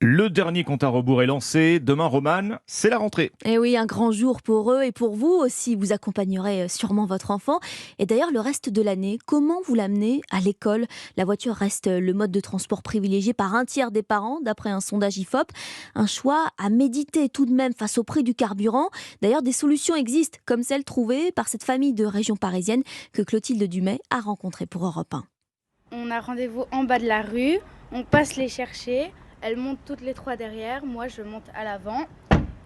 Le dernier compte à rebours est lancé. Demain, Romane, c'est la rentrée. Et oui, un grand jour pour eux et pour vous aussi. Vous accompagnerez sûrement votre enfant. Et d'ailleurs, le reste de l'année, comment vous l'amenez à l'école? La voiture reste le mode de transport privilégié par un tiers des parents, d'après un sondage IFOP. Un choix à méditer tout de même face au prix du carburant. D'ailleurs, des solutions existent, comme celle trouvée par cette famille de région parisienne que Clotilde Dumay a rencontrée pour Europe 1. On a rendez-vous en bas de la rue, on passe les chercher, elles montent toutes les trois derrière, moi je monte à l'avant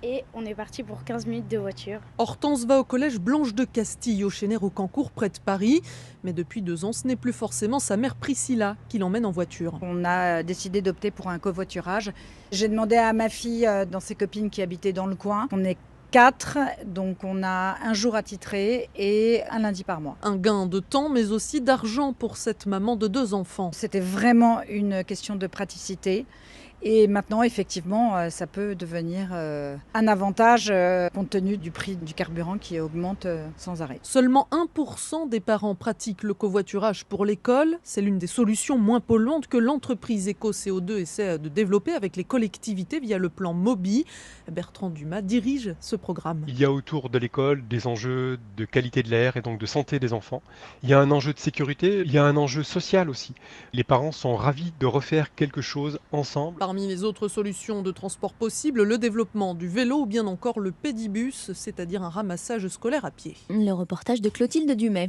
et on est parti pour 15 minutes de voiture. Hortense va au collège Blanche de Castille, au Chénet-Rocancourt, près de Paris. Mais depuis 2 ans, ce n'est plus forcément sa mère Priscilla qui l'emmène en voiture. On a décidé d'opter pour un covoiturage. J'ai demandé à ma fille, dans ses copines qui habitaient dans le coin, on est 4, donc on a un jour attitré et un lundi par mois. Un gain de temps, mais aussi d'argent pour cette maman de 2 enfants. C'était vraiment une question de praticité. Et maintenant, effectivement, ça peut devenir un avantage compte tenu du prix du carburant qui augmente sans arrêt. Seulement 1% des parents pratiquent le covoiturage pour l'école. C'est l'une des solutions moins polluantes que l'entreprise Éco-CO2 essaie de développer avec les collectivités via le plan Mobi. Bertrand Dumas dirige ce programme. Il y a autour de l'école des enjeux de qualité de l'air et donc de santé des enfants. Il y a un enjeu de sécurité, il y a un enjeu social aussi. Les parents sont ravis de refaire quelque chose ensemble. Parmi les autres solutions de transport possibles, le développement du vélo ou bien encore le pédibus, c'est-à-dire un ramassage scolaire à pied. Le reportage de Clotilde Dumay.